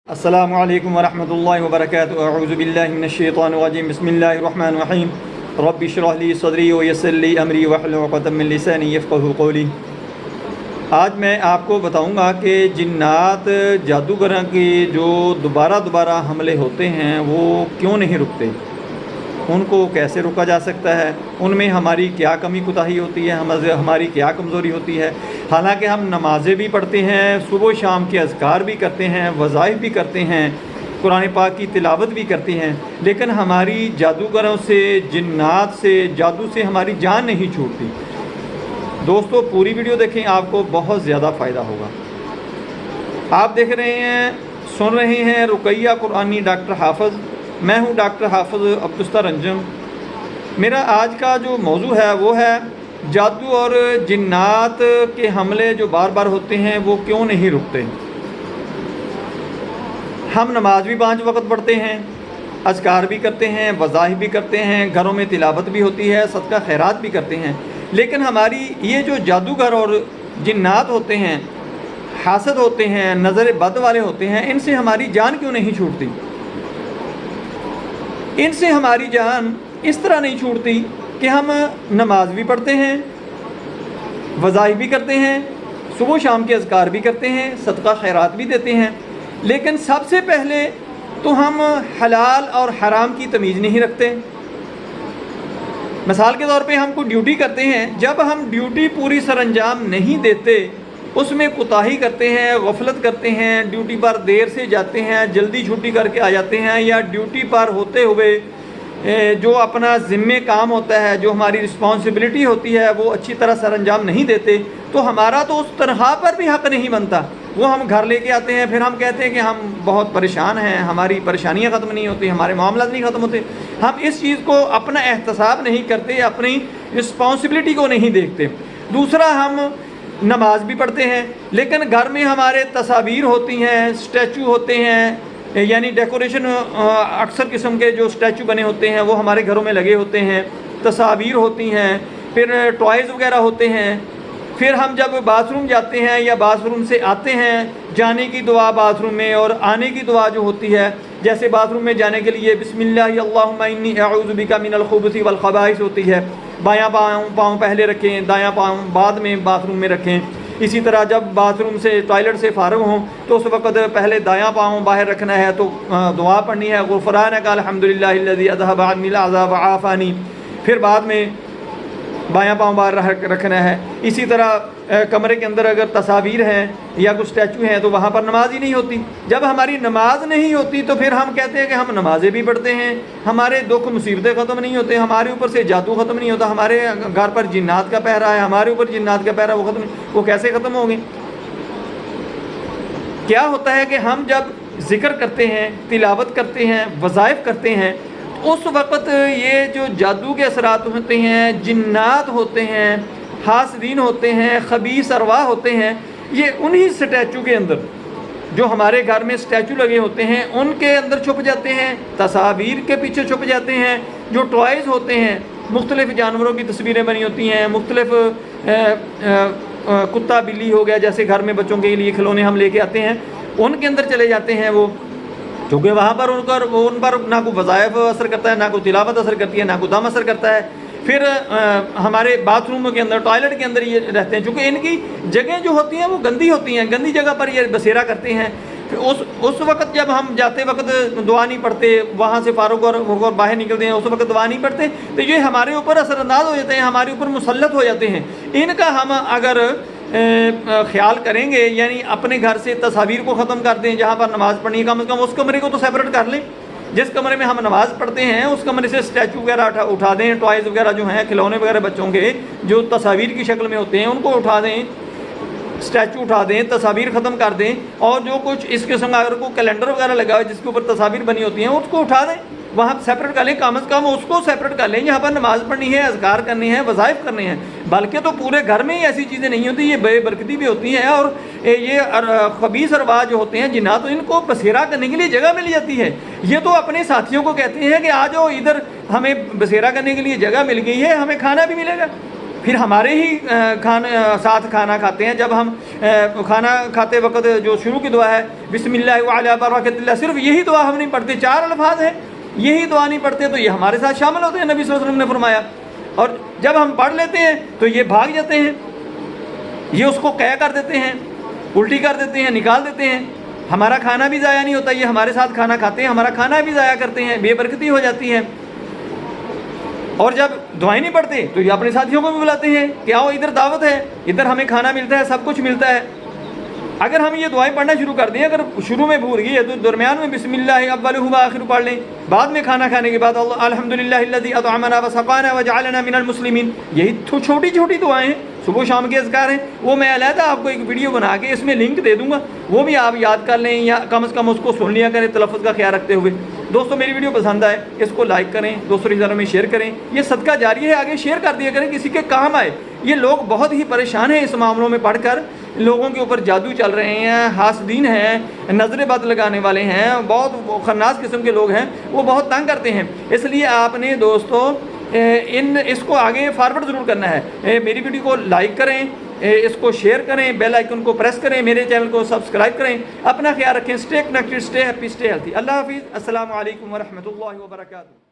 السلام علیکم ورحمۃ اللہ وبرکاتہ اعوذ باللہ من الشیطان الرجیم بسم اللہ الرحمن الرحیم رب اشرح لی صدری ویسر لی امری واحلل عقدۃ من لسانی یفقہوا قولی۔ آج میں آپ کو بتاؤں گا کہ جنات جادوگروں کے جو دوبارہ حملے ہوتے ہیں وہ کیوں نہیں رکتے، ان کو کیسے روکا جا سکتا ہے، ان میں ہماری کیا کمی کوتاہی ہوتی ہے، ہماری کیا کمزوری ہوتی ہے۔ حالانکہ ہم نمازیں بھی پڑھتے ہیں، صبح و شام کے اذکار بھی کرتے ہیں، وظائف بھی کرتے ہیں، قرآن پاک کی تلاوت بھی کرتے ہیں، لیکن ہماری جادوگروں سے، جنات سے، جادو سے ہماری جان نہیں چھوٹتی۔ دوستو پوری ویڈیو دیکھیں، آپ کو بہت زیادہ فائدہ ہوگا۔ آپ دیکھ رہے ہیں، سن رہے ہیں رقیہ قرآنی ڈاکٹر حافظ، میں ہوں ڈاکٹر حافظ عبدالستار انجم۔ میرا آج کا جو موضوع ہے وہ ہے جادو اور جنات کے حملے جو بار بار ہوتے ہیں وہ کیوں نہیں رکتے۔ ہم نماز بھی 5 وقت پڑھتے ہیں، اذکار بھی کرتے ہیں، وظائف بھی کرتے ہیں، گھروں میں تلاوت بھی ہوتی ہے، صدقہ خیرات بھی کرتے ہیں، لیکن ہماری یہ جو جادوگر اور جنات ہوتے ہیں، حاسد ہوتے ہیں، نظر بد والے ہوتے ہیں، ان سے ہماری جان کیوں نہیں چھوٹتی۔ ان سے ہماری جان اس طرح نہیں چھوٹتی کہ ہم نماز بھی پڑھتے ہیں، وظائف بھی کرتے ہیں، صبح و شام کے اذکار بھی کرتے ہیں، صدقہ خیرات بھی دیتے ہیں، لیکن سب سے پہلے تو ہم حلال اور حرام کی تمیز نہیں رکھتے۔ مثال کے طور پہ ہم کو ڈیوٹی کرتے ہیں، جب ہم ڈیوٹی پوری سر انجام نہیں دیتے، اس میں کوتاہی کرتے ہیں، غفلت کرتے ہیں، ڈیوٹی پر دیر سے جاتے ہیں، جلدی چھٹی کر کے آ جاتے ہیں، یا ڈیوٹی پر ہوتے ہوئے جو اپنا ذمہ کام ہوتا ہے، جو ہماری رسپانسبلٹی ہوتی ہے، وہ اچھی طرح سر انجام نہیں دیتے، تو ہمارا تو اس تنخواہ پر بھی حق نہیں بنتا۔ وہ ہم گھر لے کے آتے ہیں، پھر ہم کہتے ہیں کہ ہم بہت پریشان ہیں، ہماری پریشانیاں ختم نہیں ہوتی، ہمارے معاملات نہیں ختم ہوتے۔ ہم اس چیز کو اپنا احتساب نہیں کرتے، اپنی رسپانسبلٹی کو نہیں دیکھتے۔ دوسرا، ہم نماز بھی پڑھتے ہیں، لیکن گھر میں ہمارے تصاویر ہوتی ہیں، اسٹیچو ہوتے ہیں، یعنی ڈیکوریشن، اکثر قسم کے جو اسٹیچو بنے ہوتے ہیں وہ ہمارے گھروں میں لگے ہوتے ہیں، تصاویر ہوتی ہیں، پھر ٹوائز وغیرہ ہوتے ہیں۔ پھر ہم جب باتھ روم جاتے ہیں یا باتھ روم سے آتے ہیں، جانے کی دعا باتھ روم میں اور آنے کی دعا جو ہوتی ہے، جیسے باتھ روم میں جانے کے لیے بسم اللہ اللہم انی اعوذ بک من الخبث والخبائث ہوتی ہے، بایاں پاؤں پہلے رکھیں، دایاں پاؤں بعد میں باتھ روم میں رکھیں۔ اسی طرح جب باتھ روم سے، ٹوائلٹ سے فارغ ہوں تو اس وقت پہلے دایاں پاؤں باہر رکھنا ہے، تو دعا پڑھنی ہے، غفرانک الحمدللہ الذی اذھب عنی العذاب وعافانی، پھر بعد میں بایاں پاؤں باہر رکھنا ہے۔ اسی طرح کمرے کے اندر اگر تصاویر ہیں یا کچھ اسٹیچو ہیں تو وہاں پر نماز ہی نہیں ہوتی۔ جب ہماری نماز نہیں ہوتی تو پھر ہم کہتے ہیں کہ ہم نمازیں بھی پڑھتے ہیں، ہمارے دکھ مصیبتیں ختم نہیں ہوتے، ہمارے اوپر سے جادو ختم نہیں ہوتا، ہمارے گھر پر جنات کا پہرا ہے، ہمارے اوپر جنات کا پہرا، وہ ختم نہیں، وہ کیسے ختم ہوں گے؟ کیا ہوتا ہے کہ ہم جب ذکر کرتے ہیں، تلاوت کرتے ہیں، وظائف کرتے ہیں، اس وقت یہ جو جادو کے اثرات ہوتے ہیں، جنات ہوتے ہیں، حاسدین ہوتے ہیں، خبیث ارواح ہوتے ہیں، یہ انہی سٹیچو کے اندر، جو ہمارے گھر میں سٹیچو لگے ہوتے ہیں ان کے اندر چھپ جاتے ہیں، تصاویر کے پیچھے چھپ جاتے ہیں، جو ٹوائز ہوتے ہیں، مختلف جانوروں کی تصویریں بنی ہوتی ہیں، مختلف کتا بلی ہو گیا، جیسے گھر میں بچوں کے لیے کھلونے ہم لے کے آتے ہیں، ان کے اندر چلے جاتے ہیں وہ، کیونکہ وہاں پر ان پر نہ کوئی وظائف اثر کرتا ہے، نہ کوئی تلاوت اثر کرتی ہے، نہ کوئی دم اثر کرتا ہے۔ پھر ہمارے باتھ روم کے اندر، ٹوائلٹ کے اندر یہ رہتے ہیں، چونکہ ان کی جگہیں جو ہوتی ہیں وہ گندی ہوتی ہیں، گندی جگہ پر یہ بسیرا کرتے ہیں۔ اس وقت جب ہم جاتے وقت دعا نہیں پڑھتے، وہاں سے فارغ ہو کر باہر نکلتے ہیں، اس وقت دعا نہیں پڑھتے، تو یہ ہمارے اوپر اثر انداز ہو جاتے ہیں، ہمارے اوپر مسلط ہو جاتے ہیں۔ ان کا ہم اگر خیال کریں گے، یعنی اپنے گھر سے تصاویر کو ختم کر دیں، جہاں پر نماز پڑھنی ہے کم از کم اس کمرے کو تو سیپریٹ کر لیں، جس کمرے میں ہم نماز پڑھتے ہیں اس کمرے سے اسٹیچو وغیرہ اٹھا دیں، ٹوائز وغیرہ جو ہیں، کھلونے وغیرہ بچوں کے جو تصاویر کی شکل میں ہوتے ہیں ان کو اٹھا دیں، اسٹیچو اٹھا دیں، تصاویر ختم کر دیں، اور جو کچھ اس قسم کا اگر کوئی کیلنڈر وغیرہ لگا ہو جس کے اوپر تصاویر بنی ہوتی ہیں اس کو اٹھا دیں، وہاں سیپریٹ کر لیں، کم از کم اس کو سیپریٹ کر لیں، یہاں پر نماز پڑھنی ہے، اذکار کرنے ہیں، وظائف کرنے ہیں۔ بلکہ تو پورے گھر میں ہی ایسی چیزیں نہیں ہوتی، یہ بے برکتی بھی ہوتی ہیں، اور یہ خبیث ارواح جو ہوتے ہیں جنات، ان کو بسیرا کرنے کے لیے جگہ مل جاتی ہے۔ یہ تو اپنے ساتھیوں کو کہتے ہیں کہ آ جاؤ ادھر، ہمیں بسیرا کرنے کے لیے جگہ مل گئی ہے، ہمیں کھانا بھی ملے گا۔ پھر ہمارے ہی ساتھ کھانا کھاتے ہیں. جب ہم کھانا کھاتے وقت جو شروع کی دعا ہے بسم اللہ وعلی برکۃ اللہ، صرف یہی دعا ہم نہیں پڑھتے، 4 الفاظ ہیں، یہی دعا نہیں پڑھتے تو یہ ہمارے ساتھ شامل ہوتے ہیں، نبی صلی اللہ علیہ وسلم نے فرمایا. اور جب ہم پڑھ لیتے ہیں تو یہ بھاگ جاتے ہیں، یہ اس کو قے کر دیتے ہیں، الٹی کر دیتے ہیں، نکال دیتے ہیں. ہمارا کھانا بھی ضائع نہیں ہوتا، یہ ہمارے ساتھ کھانا کھاتے ہیں، ہمارا کھانا بھی ضائع کرتے ہیں، بے برکتی ہو جاتی ہے. اور جب دعائیں نہیں پڑھتے تو یہ اپنے ساتھیوں کو بھی بلاتے ہیں کہ آؤ ادھر دعوت ہے، ادھر ہمیں کھانا ملتا ہے، سب کچھ ملتا ہے. اگر ہم یہ دعائیں پڑھنا شروع کر دیں، اگر شروع میں بھول گئی ہے تو درمیان میں بسم اللہ اولہ و آخر پڑھ لیں، بعد میں کھانا کھانے کے بعد الحمدللہ الذی اطعمنا وسقانا وجعلنا من المسلمین. یہی چھوٹی چھوٹی دعائیں ہیں، صبح و شام کے اذکار ہیں. وہ میں علیحدہ آپ کو ایک ویڈیو بنا کے اس میں لنک دے دوں گا، وہ بھی آپ یاد کر لیں یا کم از کم اس کو سن لیا کریں تلفظ کا خیال رکھتے ہوئے. دوستو میری ویڈیو پسند آئے اس کو لائک کریں، دوستوں رشتہ داروں میں شیئر کریں. یہ صدقہ جاری ہے، آگے شیئر کر دیا کریں، کسی کے کام آئے. یہ لوگ بہت ہی پریشان ہیں اس معاملوں میں پڑھ کر، لوگوں کے اوپر جادو چل رہے ہیں، حاسدین ہیں، نظر بد لگانے والے ہیں، بہت خناس قسم کے لوگ ہیں، وہ بہت تنگ کرتے ہیں. اس لیے آپ نے دوستو اس کو آگے فارورڈ ضرور کرنا ہے. میری ویڈیو کو لائک کریں، اس کو شیئر کریں، بیل آئیکن کو پریس کریں، میرے چینل کو سبسکرائب کریں. اپنا خیال رکھیں. Stay connected, stay happy, stay healthy. اللہ حافظ. السلام علیکم ورحمۃ اللہ وبرکاتہ.